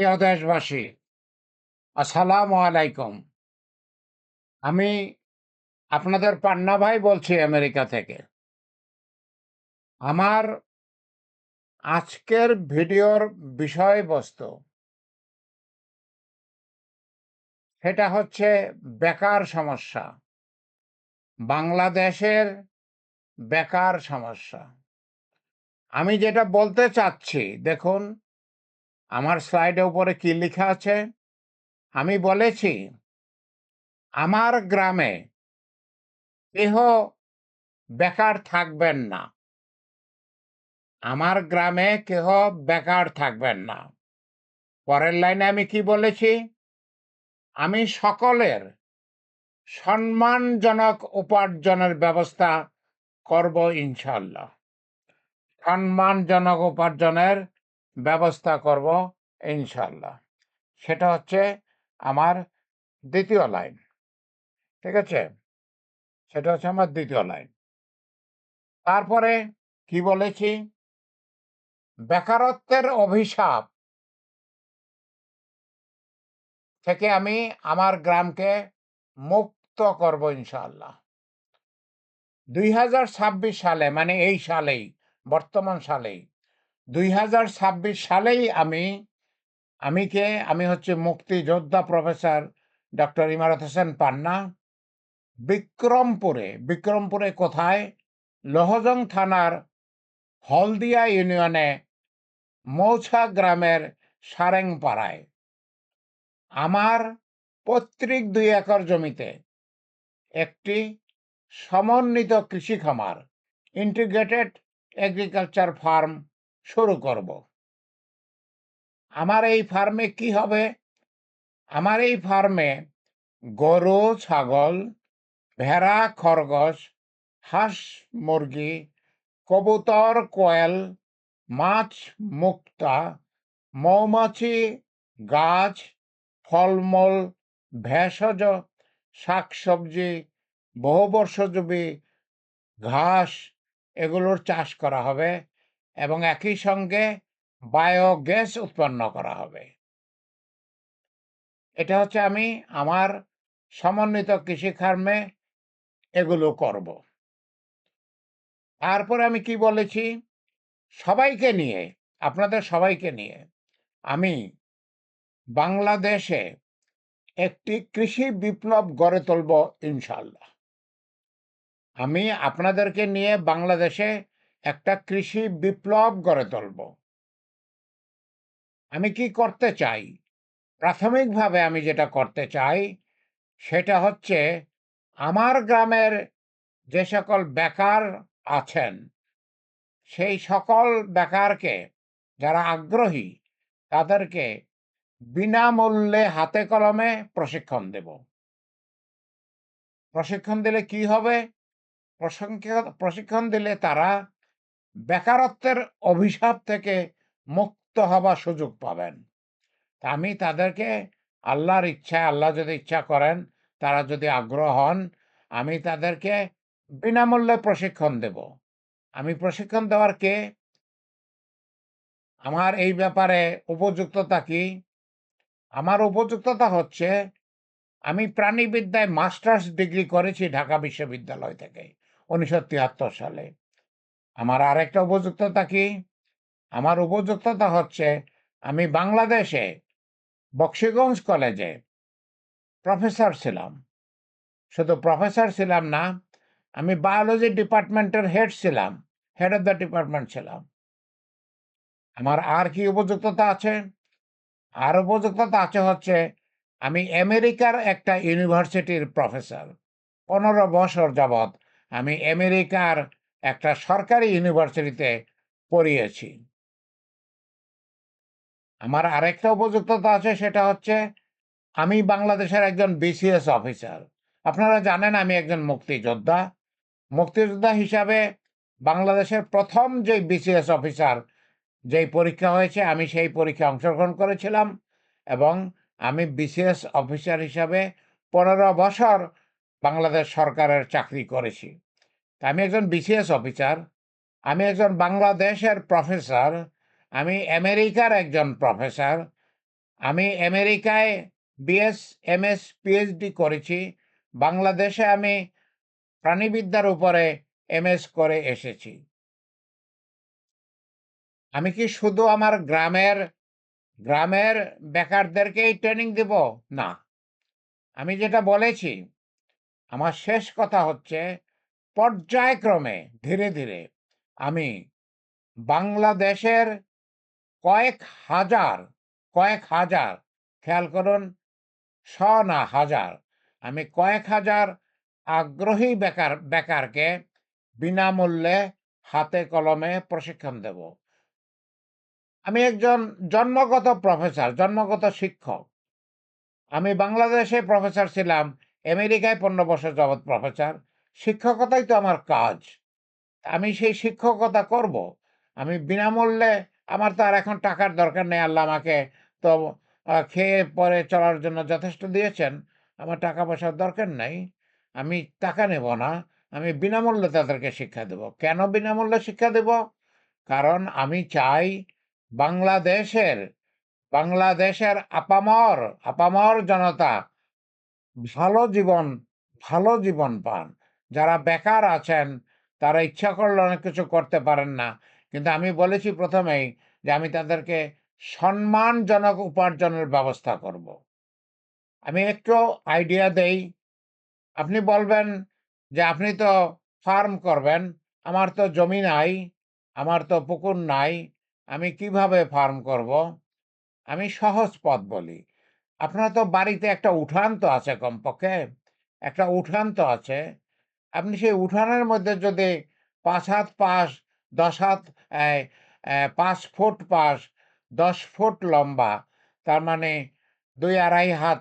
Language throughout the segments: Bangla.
প্রিয় দেশবাসী, আসসালামু আলাইকুম। আমি আপনাদের পান্না ভাই বলছি আমেরিকা থেকে। আমার আজকের ভিডিওর বিষয়বস্তু সেটা হচ্ছে বেকার সমস্যা। বাংলাদেশের বেকার সমস্যা। আমি যেটা বলতে চাচ্ছি, দেখুন আমার স্লাইডের উপরে কি লেখা আছে। আমি বলেছি আমার গ্রামে কেহ বেকার থাকবেন না। আমার গ্রামে কেহ বেকার থাকবেন না। পরের লাইনে আমি কি বলেছি? আমি সকলের সম্মানজনক উপার্জনের ব্যবস্থা করব ইনশাআল্লাহ। সম্মানজনক উপার্জনের ব্যবস্থা করব ইনশাআল্লাহ। সেটা হচ্ছে আমার দ্বিতীয় লাইন। ঠিক আছে? সেটা হচ্ছে আমার দ্বিতীয় লাইন। তারপরে কি বলেছি? বেকারত্বের অভিশাপ থেকে আমি আমার গ্রামকে মুক্ত করব ইনশাআল্লাহ। ২০২৬ সালে, মানে এই সালেই, বর্তমান সালেই ২০২৬ সালেই আমি হচ্ছে মুক্তিযোদ্ধা প্রফেসর ডক্টর ইমারত হোসেন পান্না বিক্রমপুরে কোথায়? লৌহজং থানার হলদিয়া ইউনিয়নে মৌছা গ্রামের সারেংপাড়ায় আমার পৈতৃক ২ একর জমিতে একটি সমন্বিত কৃষি খামার, ইন্টিগ্রেটেড এগ্রিকালচার ফার্ম শুরু করব। আমার এই ফার্মে কি হবে? আমার এই ফার্মে গরু, ছাগল, ভেড়া, খরগোশ, হাঁস, মুরগি, কবুতর, কোয়েল, মাছ, মুক্তা, মৌমাছি, গাছ, ফলমূল, ভেষজ শাকসবজি, বহুবর্ষজীবী ঘাস, এগুলোর চাষ করা হবে এবং একই সঙ্গে বায়োগ্যাস উৎপন্ন করা হবে। এটা হচ্ছে আমি আমার সমন্বিত কৃষি ফার্মে এগুলো করব। তারপরে আমি কি বলেছি? সবাইকে নিয়ে, আপনাদের সবাইকে নিয়ে আমি বাংলাদেশে একটি কৃষি বিপ্লব গড়ে তুলব ইনশাআল্লাহ। আমি আপনাদেরকে নিয়ে বাংলাদেশে একটা কৃষি বিপ্লব গড়ে তুলব। আমি কি করতে চাই? প্রাথমিকভাবে আমি যেটা করতে চাই সেটা হচ্ছে আমার গ্রামের যে সকল বেকার আছেন সেই সকল বেকারকে, যারা আগ্রহী, তাদেরকে বিনামূল্যে হাতে কলমে প্রশিক্ষণ দেব। প্রশিক্ষণ দিলে কি হবে? প্রশিক্ষণ দিলে তারা বেকারত্বের অভিশাপ থেকে মুক্ত হবার সুযোগ পাবেন। তা আমি তাদেরকে আল্লাহর ইচ্ছায়, আল্লাহ যদি ইচ্ছা করেন, তারা যদি আগ্রহ হন, আমি তাদেরকে বিনামূল্যে প্রশিক্ষণ দেব। আমি প্রশিক্ষণ দেওয়ার কে? আমার এই ব্যাপারে উপযুক্ততা কি? আমার উপযুক্ততা হচ্ছে আমি প্রাণীবিদ্যায় মাস্টার্স ডিগ্রি করেছি ঢাকা বিশ্ববিদ্যালয় থেকে ১৯৭৩ সালে। আমার আরেকটা উপযুক্ততা কি? আমার উপযুক্ততা হচ্ছে আমি বাংলাদেশে বক্সিগঞ্জ কলেজে প্রফেসর ছিলাম। শুধু প্রফেসর ছিলাম না, আমি বায়োলজি ডিপার্টমেন্টের হেড ছিলাম। হেড অফ দ্য ডিপার্টমেন্ট ছিলাম। আমার আর কি উপযুক্ততা আছে? আর উপযুক্ততা আছে হচ্ছে আমি আমেরিকার একটা ইউনিভার্সিটির প্রফেসর। ১৫ বছর যাবৎ আমি আমেরিকার একটা সরকারি ইউনিভার্সিটিতে পড়িয়েছি। আমার আরেকটা উপযুক্ততা আছে, সেটা হচ্ছে আমি বাংলাদেশের একজন বিসিএস অফিসার। আপনারা জানেন আমি একজন মুক্তিযোদ্ধা। মুক্তিযোদ্ধা হিসাবে বাংলাদেশের ১ম যেই বিসিএস অফিসার যেই পরীক্ষা হয়েছে, আমি সেই পরীক্ষায় অংশগ্রহণ করেছিলাম এবং আমি বিসিএস অফিসার হিসাবে ১৫ বছর বাংলাদেশ সরকারের চাকরি করেছি। তা আমি একজন বিসিএস অফিসার, আমি একজন বাংলাদেশের প্রফেসর, আমি আমেরিকার একজন প্রফেসর, আমি আমেরিকায় বিএস, এমএস, পিএইচডি করেছি। বাংলাদেশে আমি প্রাণীবিদ্যার উপরে এমএস করে এসেছি। আমি কি শুধু আমার গ্রামের বেকারদেরকেই ট্রেনিং দিব? না। আমি যেটা বলেছি, আমার শেষ কথা হচ্ছে পর্যায়ক্রমে ধীরে, ধীরে আমি বাংলাদেশের কয়েক হাজার, কয়েক হাজার, খেয়াল করুন, শ না হাজার, আমি কয়েক হাজার আগ্রহী বেকারকে বিনামূল্যে হাতে কলমে প্রশিক্ষণ দেব। আমি একজন জন্মগত প্রফেসর, জন্মগত শিক্ষক। আমি বাংলাদেশে প্রফেসর ছিলাম, আমেরিকায় ১৫ বছর যাবৎ প্রফেসর। শিক্ষকতাই তো আমার কাজ। আমি সেই শিক্ষকতা করব। আমি বিনামূল্যে, আমার তো আর এখন টাকার দরকার নেই। আল্লাহ আমাকে তো খেয়ে পরে চলার জন্য যথেষ্ট দিয়েছেন। আমার টাকা পয়সার দরকার নাই। আমি টাকা নেব না। আমি বিনামূল্যে তাদেরকে শিক্ষা দেব। কেন বিনামূল্যে শিক্ষা দেব? কারণ আমি চাই বাংলাদেশের বাংলাদেশের আপামর জনতা ভালো জীবন ভালো জীবন পান। যারা বেকার আছেন, তারা ইচ্ছা করলে অনেক কিছু করতে পারেন না। কিন্তু আমি বলেছি প্রথমেই যে আমি তাদেরকে সম্মানজনক উপার্জনের ব্যবস্থা করব। আমি একটু আইডিয়া দেই। আপনি বলবেন যে আপনি তো ফার্ম করবেন। আমার তো জমি নাই, আমার তো পুকুর নাই। আমি কিভাবে ফার্ম করব? আমি সহজ পথ বলি। আপনার তো বাড়িতে একটা উঠান তো আছে কমপক্ষে। একটা উঠান তো আছে। আপনি সেই উঠানের মধ্যে যদি ৫ হাত পাশ, ১০ হাত, অ্যা অ্যা ৫ ফুট পাশ, ১০ ফুট লম্বা, তার মানে ২-২.৫ হাত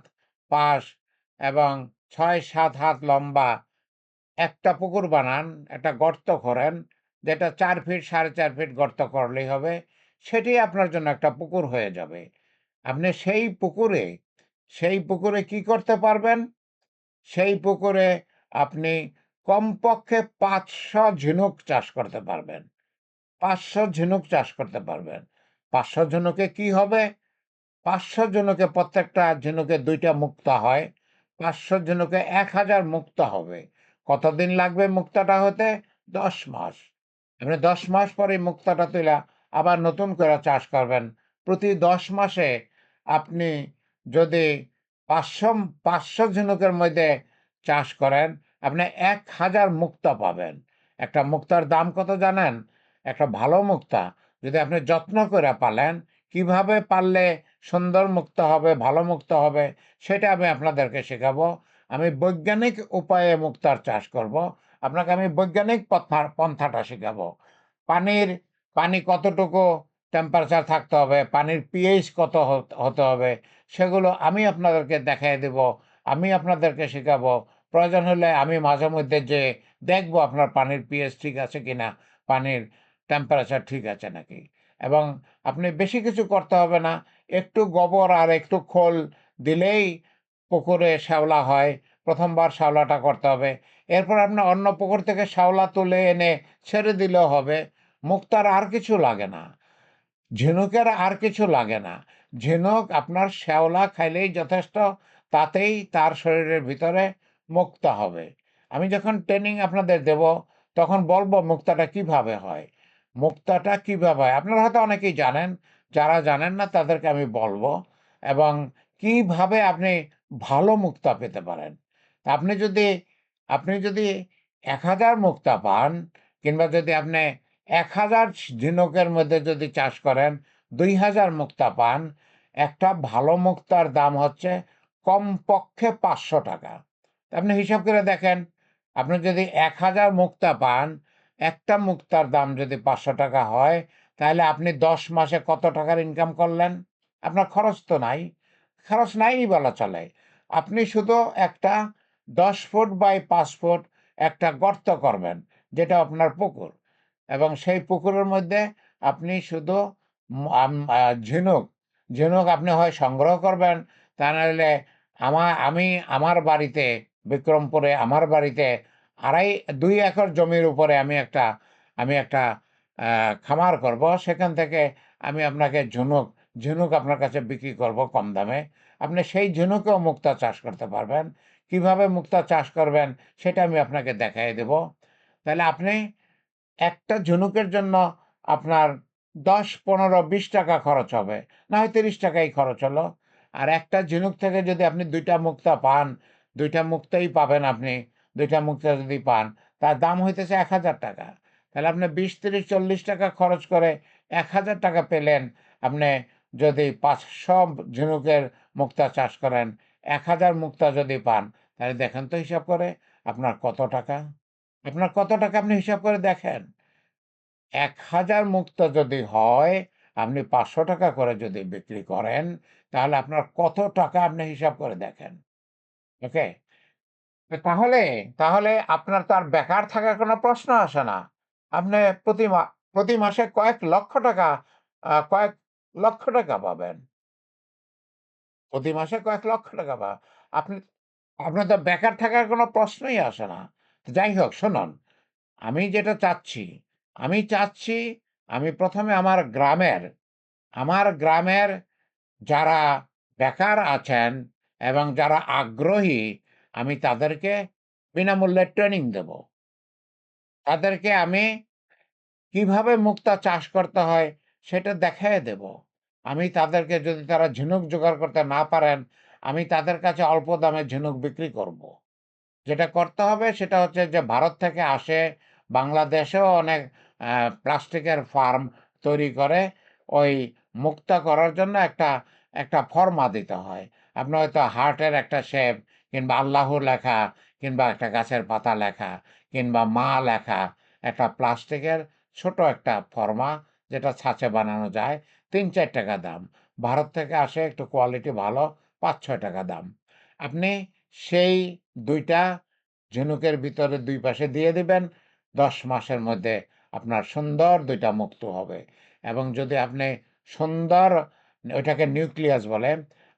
পাশ এবং ৬-৭ হাত লম্বা একটা পুকুর বানান, একটা গর্ত খোঁড়েন, যেটা ৪ ফিট ৪.৫ ফিট গর্ত করলেই হবে। সেটি আপনার জন্য একটা পুকুর হয়ে যাবে। আপনি সেই পুকুরে কি করতে পারবেন? সেই পুকুরে আপনি কমপক্ষে ৫০০ ঝিনুক চাষ করতে পারবেন। ৫০০ ঝিনুক চাষ করতে পারবেন। ৫০০ ঝিনুকে কি হবে? ৫০০ ঝিনুকে প্রত্যেকটা ঝিনুকে ২ টা মুক্তা হয়। ৫০০ ঝিনুকে ১,০০০ মুক্তা হবে। কতদিন লাগবে মুক্তাটা হতে? ১০ মাস। আপনি ১০ মাস পরে এই মুক্তাটা তুইলা আবার নতুন করে চাষ করবেন। প্রতি ১০ মাসে আপনি যদি ৫০০ ৫০০ ঝিনুকের মধ্যে চাষ করেন, আপনি ১,০০০ মুক্তা পাবেন। একটা মুক্তার দাম কত জানেন? একটা ভালো মুক্তা যদি আপনি যত্ন করে পালেন, কিভাবে পাললে সুন্দর মুক্তা হবে, ভালো মুক্তা হবে, সেটা আমি আপনাদেরকে শেখাবো। আমি বৈজ্ঞানিক উপায়ে মুক্তার চাষ করব। আপনাকে আমি বৈজ্ঞানিক পন্থাটা শেখাবো। পানির পানি কতটুকু টেম্পারেচার থাকতে হবে, পানির পিএইচ কত হতে হবে, সেগুলো আমি আপনাদেরকে দেখাইয়া দেব। আমি আপনাদেরকে শেখাবো। প্রয়োজন হলে আমি মাঝে মধ্যে যেয়ে দেখবো আপনার পানির পিএইচ ঠিক আছে কিনা, পানির টেম্পারেচার ঠিক আছে নাকি। এবং আপনি বেশি কিছু করতে হবে না। একটু গোবর আর একটু খোল দিলেই পুকুরে শ্যাওলা হয়। ১ম বার শ্যাওলাটা করতে হবে। এরপর আপনি অন্য পুকুর থেকে শ্যাওলা তুলে এনে ছেড়ে দিলেও হবে। মুক্তার আর কিছু লাগে না। ঝিনুকের আর কিছু লাগে না। ঝিনুক আপনার শ্যাওলা খাইলেই যথেষ্ট, তাতেই তার শরীরের ভিতরে মুক্তা হবে। আমি যখন ট্রেনিং আপনাদের দেব, তখন বলবো মুক্তাটা কিভাবে হয়। মুক্তাটা কিভাবে হয়? আপনারা হয়তো অনেকেই জানেন, যারা জানেন না তাদেরকে আমি বলবো এবং কিভাবে আপনি ভালো মুক্তা পেতে পারেন। তা আপনি যদি ১,০০০ মুক্তা পান, কিংবা যদি আপনি ১,০০০ ঝিনুকের মধ্যে যদি চাষ করেন, ২,০০০ মুক্তা পান। একটা ভালো মুক্তার দাম হচ্ছে কমপক্ষে ৳৫০০। আপনি হিসাব করে দেখেন, আপনি যদি ১,০০০ মুক্তা পান, একটা মুক্তার দাম যদি ৳৫০০ হয়, তাহলে আপনি ১০ মাসে কত টাকার ইনকাম করলেন? আপনার খরচ তো নাই। খরচ নাই বলা চলে। আপনি শুধু একটা ১০ ফুট বাই ৫ ফুট একটা গর্ত করবেন, যেটা আপনার পুকুর। এবং সেই পুকুরের মধ্যে আপনি শুধু ম আম আ ঝিনুক, ঝিনুক আপনি হয় সংগ্রহ করবেন, তা নাহলে আমি আমার বাড়িতে, বিক্রমপুরে আমার বাড়িতে ২ একর জমির উপরে আমি একটা খামার করব। সেখান থেকে আমি আপনাকে ঝিনুক আপনার কাছে বিক্রি করব কম দামে। আপনি সেই ঝিনুকেও মুক্তা চাষ করতে পারবেন। কিভাবে মুক্তা চাষ করবেন সেটা আমি আপনাকে দেখাইয়া দেব। তাহলে আপনি একটা ঝিনুকের জন্য আপনার ১০, ১৫, ২০ টাকা খরচ হবে। না হয় ৩০ টাকাই খরচ হলো। আর একটা ঝিনুক থেকে যদি আপনি ২ টা মুক্তা পান, ২ টা মুক্তাই পাবেন আপনি। ২ টা মুক্তা যদি পান, তার দাম হইতেছে ৳১,০০০। তাহলে আপনি ২০, ৩০, ৪০ টাকা খরচ করে ৳১,০০০ পেলেন। আপনি যদি ৫০০ ঝিনুকের মুক্তা চাষ করেন, ১,০০০ মুক্তা যদি পান, তাহলে দেখেন তো হিসাব করে আপনার কত টাকা? আপনার কত টাকা আপনি হিসাব করে দেখেন। ১,০০০ মুক্তা যদি হয়, আপনি ৳৫০০ করে যদি বিক্রি করেন, তাহলে আপনার কত টাকা আপনি হিসাব করে দেখেন। ওকে? তো তাহলে আপনার তো আর বেকার থাকার কোনো প্রশ্ন আসে না। আপনি প্রতি মা প্রতি মাসে কয়েক লক্ষ টাকা কয়েক লক্ষ টাকা পাবেন। প্রতি মাসে কয়েক লক্ষ টাকা আপনি আপনার তো বেকার থাকার কোনো প্রশ্নই আসে না। তো যাই হোক শুনুন, আমি যেটা চাচ্ছি, আমি চাচ্ছি আমি ১ম এ আমার গ্রামের যারা বেকার আছেন এবং যারা আগ্রহী, আমি তাদেরকে বিনামূল্যে ট্রেনিং দেব। তাদেরকে আমি কিভাবে মুক্তা চাষ করতে হয় সেটা দেখাইয়া দেব। আমি তাদেরকে যদি তারা ঝিনুক জোগাড় করতে না পারেন, আমি তাদের কাছে অল্প দামে ঝিনুক বিক্রি করব। যেটা করতে হবে সেটা হচ্ছে যে ভারত থেকে আসে, বাংলাদেশেও অনেক আ প্লাস্টিকের ফার্ম তৈরি করে ওই মুক্তা করার জন্য একটা ফর্মা দিতে হয়। আপনার হয়তো হার্টের একটা শেপ কিংবা আল্লাহু লেখা কিংবা একটা গাছের পাতা লেখা কিংবা মা লেখা একটা প্লাস্টিকের ছোট একটা ফর্মা যেটা ছাঁচে বানানো যায়। ৳৩-৳৪ দাম। ভারত থেকে আসে একটু কোয়ালিটি ভালো, ৳৫-৬ দাম। আপনি সেই ২ টা ঝিনুকের ভিতরে ২ পাশে দিয়ে দিবেন। ১০ মাসের মধ্যে আপনার সুন্দর ২ টা মুক্তো হবে। এবং যদি আপনি সুন্দর ওইটাকে নিউক্লিয়াস বলে।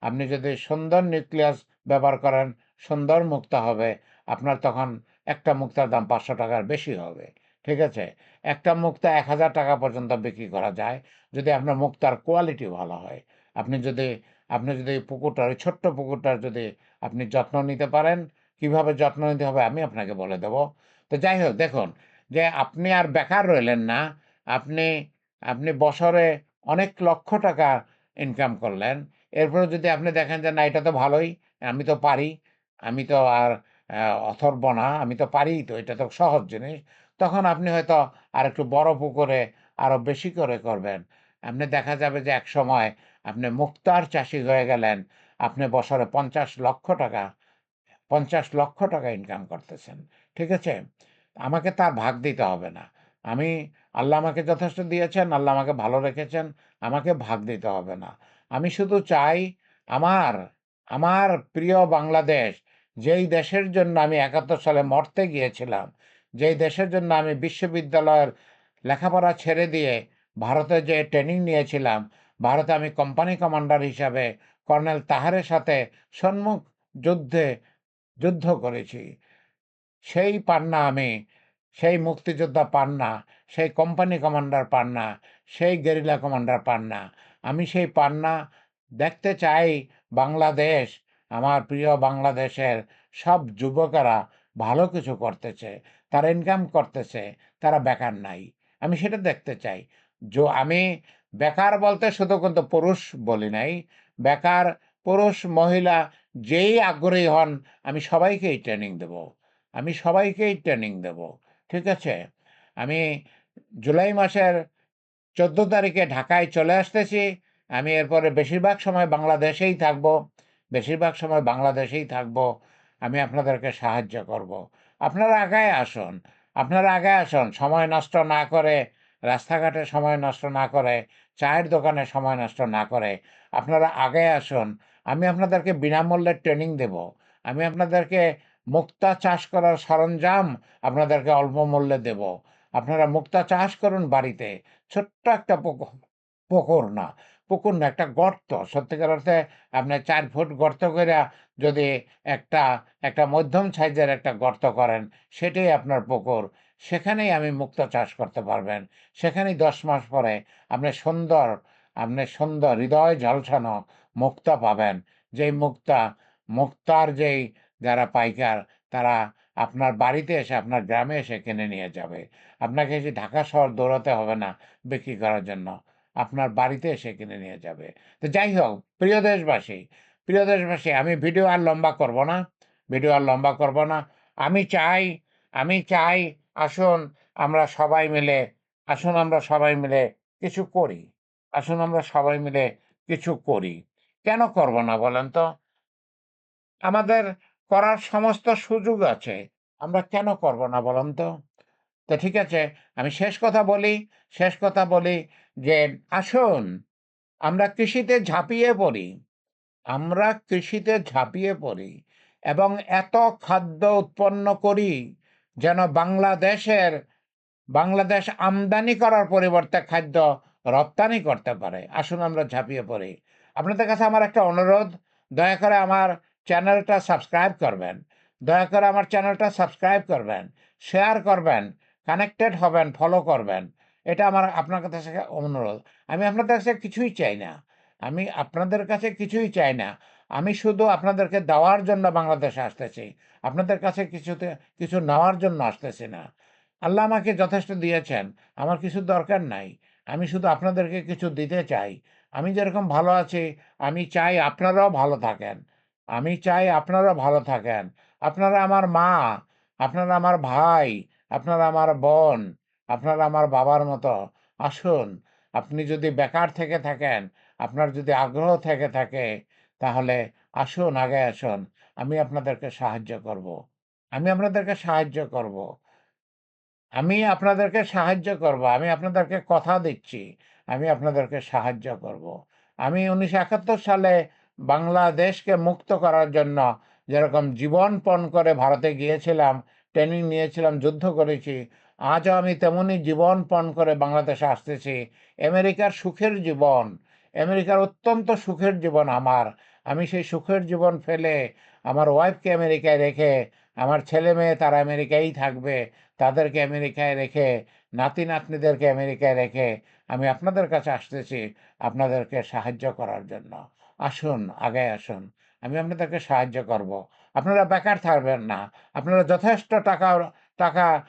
আপনি যদি সুন্দর নিউক্লিয়াস ব্যবহার করেন, সুন্দর মুক্তা হবে। আপনার তখন একটা মুক্তার দাম ৳৫০০ র বেশি হবে। ঠিক আছে? একটা মুক্তা ৳১,০০০ পর্যন্ত বিক্রি করা যায়, যদি আপনার মুক্তার কোয়ালিটি ভালো হয়। আপনি যদি আপনি যদি পুকুরটার ওই ছোট্ট পুকুরটার যদি আপনি যত্ন নিতে পারেন, কিভাবে যত্ন নিতে হবে আমি আপনাকে বলে দেব। তো যাই হোক দেখুন, যে আপনি আর বেকার রইলেন না। আপনি আপনি বছরে অনেক লক্ষ টাকা ইনকাম করলেন। এরপরে যদি আপনি দেখেন যে না এটা তো ভালোই, আমি তো পারি। আমি তো আর আ অথর্ব না। আমি তো পারিই তো, এটা তো সহজ জিনিস। তখন আপনি হয়তো আরেকটু বড় পুকুরে আরো বেশি করে করবেন। আপনি দেখা যাবে যে একসময় আপনি মুক্তার চাষী হয়ে গেলেন। আপনি বছরে ৳৫০,০০,০০০ ইনকাম করতেছেন। ঠিক আছে? আমাকে তার ভাগ দিতে হবে না। আমি আল্লাহ আমাকে যথেষ্ট দিয়েছেন, আল্লাহ আমাকে ভালো রেখেছেন, আমাকে ভাগ দিতে হবে না। আমি শুধু চাই আমার, আমার প্রিয় বাংলাদেশ, যেই দেশের জন্য আমি ৭১ সালে মরতে গিয়েছিলাম, যেই দেশের জন্য আমি বিশ্ববিদ্যালয়ের লেখাপড়া ছেড়ে দিয়ে ভারতে যেয়ে ট্রেনিং নিয়েছিলাম, ভারতে আমি কোম্পানি কমান্ডার হিসাবে কর্নেল তাহেরের সাথে সম্মুখ যুদ্ধে যুদ্ধ করেছি। সেই পান্না আমি, সেই মুক্তিযোদ্ধা পান্না, সেই কোম্পানি কমান্ডার পান্না, সেই গেরিলা কমান্ডার পান্না। আমি সেই পান্না দেখতে চাই বাংলাদেশ, আমার প্রিয় বাংলাদেশের সব যুবকেরা ভালো কিছু করতেছে। তারা ইনকাম করতেছে, তারা বেকার নাই। আমি সেটা দেখতে চাই। আমি বেকার বলতে শুধু কিন্তু পুরুষ বলি নাই। বেকার পুরুষ, মহিলা যেই আগ্রহী হন আমি সবাইকেই ট্রেনিং দেব। আমি সবাইকেই ট্রেনিং দেব। ঠিক আছে? আমি জুলাই মাসের ১৪ তারিখে ঢাকায় চলে আসতেছি। আমি এরপরে বেশিরভাগ সময় বাংলাদেশেই থাকব। বেশিরভাগ সময় বাংলাদেশেই থাকব। আমি আপনাদেরকে সাহায্য করব। আপনারা আগায় আসুন। আপনারা আগায় আসুন। সময় নষ্ট না করে, রাস্তাঘাটে সময় নষ্ট না করে, চায়ের দোকানে সময় নষ্ট না করে আপনারা আগায় আসুন। আমি আপনাদেরকে বিনামূল্যে ট্রেনিং দেব। আমি আপনাদেরকে মুক্তা চাষ করার সরঞ্জাম আপনাদেরকে অল্প মূল্যে দেব। আপনারা মুক্তা চাষ করুন বাড়িতে। ছোট্ট একটা পুকুর না, একটা গর্ত। সত্যিকার অর্থে আপনি ৪ ফুট গর্ত কইরা যদি একটা একটা মধ্যম সাইজের একটা গর্ত করেন, সেটাই আপনার পুকুর। সেখানেই আমি মুক্তো চাষ করতে পারবেন। সেখানেই ১০ মাস পরে আপনি সুন্দর আপনি সুন্দর হৃদয় ঝলসানো মুক্তা পাবেন। যেই মুক্তার যেই যারা পাইকার তারা আপনার বাড়িতে এসে আপনার গ্রামে এসে কিনে নিয়ে যাবে। আপনাকে যে ঢাকা শহর দৌড়াতে হবে না বিক্রি করার জন্য। আপনার বাড়িতে এসে কিনে নিয়ে যাবে। তো যাই হোক, প্রিয় দেশবাসী আমি ভিডিও আর লম্বা করব না। ভিডিও আর লম্বা করব না। আমি চাই আমি চাই আসুন আমরা সবাই মিলে আসুন আমরা সবাই মিলে কিছু করি। আসুন আমরা সবাই মিলে কিছু করি। কেন করব না বলেন তো? আমাদের করার সমস্ত সুযোগ আছে। আমরা কেন করব না বলুন তো? তো ঠিক আছে, আমি শেষ কথা বলি যে আসুন আমরা কৃষিতে ঝাঁপিয়ে পড়ি। আমরা কৃষিতে ঝাঁপিয়ে পড়ি এবং এত খাদ্য উৎপন্ন করি যেন বাংলাদেশ আমদানি করার পরিবর্তে খাদ্য রপ্তানি করতে পারে। আসুন আমরা ঝাঁপিয়ে পড়ি। আপনাদের কাছে আমার একটা অনুরোধ, দয়া করে আমার চ্যানেলটা সাবস্ক্রাইব করবেন। দয়া করে আমার চ্যানেলটা সাবস্ক্রাইব করবেন, শেয়ার করবেন, কানেক্টেড হবেন, ফলো করবেন। এটা আমার আপনার কাছে অনুরোধ। আমি আপনাদের কাছে কিছুই চাই না। আমি আপনাদের কাছে কিছুই চাই না। আমি শুধু আপনাদেরকে দেওয়ার জন্য বাংলাদেশে আসতেছি। আপনাদের কাছে কিছু নেওয়ার জন্য আসতেছি না। আল্লাহ আমাকে যথেষ্ট দিয়েছেন। আমার কিছুর দরকার নাই। আমি শুধু আপনাদেরকে কিছু দিতে চাই। আমি যেরকম ভালো আছি, আমি চাই আপনারাও ভালো থাকেন। আমি চাই আপনারাও ভালো থাকেন। আপনারা আমার মা, আপনারা আমার ভাই, আপনারা আমার বোন, আপনারা আমার বাবার মতো। আসুন, আপনি যদি বেকার থেকে থাকেন, আপনার যদি আগ্রহ থেকে থাকে, তাহলে আসুন, আগে আসুন। আমি আপনাদেরকে সাহায্য করব। আমি আপনাদেরকে সাহায্য করব। আমি আপনাদেরকে কথা দিচ্ছি। আমি আপনাদেরকে সাহায্য করব। আমি ১৯৭১ সালে বাংলাদেশকে মুক্ত করার জন্য যেরকম জীবন পণ করে ভারতে গিয়েছিলাম, ট্রেনিং নিয়েছিলাম, যুদ্ধ করেছি, আজও আমি তেমনই জীবন পণ করে বাংলাদেশে আসতেছি। আমেরিকার সুখের জীবন, আমেরিকার অত্যন্ত সুখের জীবন আমার। আমি সেই সুখের জীবন ফেলে আমার ওয়াইফকে আমেরিকায় রেখে, আমার ছেলে-মেয়ে তারা আমেরিকায়ই থাকবে। তাদেরকে আমেরিকায় রেখে, নাতি-নাতনিদেরকে আমেরিকায় রেখে আমি আপনাদের কাছে আসতেছি আপনাদেরকে সাহায্য করার জন্য। আসুন, আগায় আসুন। আমি আপনাদেরকে সাহায্য করব। আপনারা বেকার থাকবেন না। আপনারা যথেষ্ট টাকা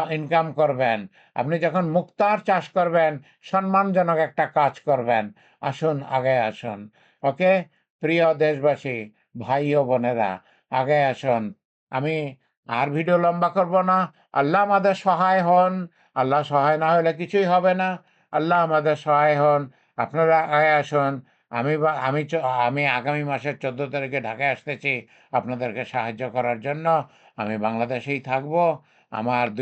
ইনকাম করবেন। আপনি যখন মুক্তার চাষ করবেন, সম্মানজনক একটা কাজ করবেন। আসুন, আগায় আসুন। ওকে? প্রিয় দেশবাসী, ভাই ও বোনেরা, আগায় আসুন। আমি আর ভিডিও লম্বা করব না। আল্লাহ আমাদের সহায় হন। আল্লাহ সহায় না হলে কিছুই হবে না। আল্লাহ আমাদের সহায় হন। আপনারা আগায় আসুন। আমি বা আমি চ আমি আগামী মাসের ১৪ তারিখে ঢাকায় আসতেছি আপনাদেরকে সাহায্য করার জন্য। আমি বাংলাদেশেই থাকব। আমার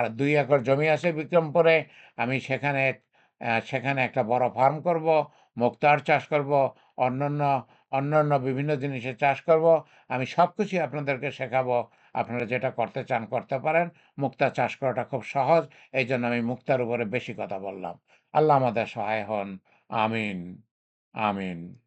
২ একর জমি আছে বিক্রমপুরে। আমি সেখানে একটা বড় ফার্ম করব, মুক্তার চাষ করব, অন্যান্য অন্যান্য বিভিন্ন জিনিসের চাষ করব। আমি সবকিছুই আপনাদেরকে শেখাবো। আপনারা যেটা করতে চান করতে পারেন। মুক্তা চাষ করাটা খুব সহজ। এইজন্য আমি মুক্তার উপরে বেশি কথা বললাম। আল্লাহ আমাদের সহায় হন। আমিন, আমিন।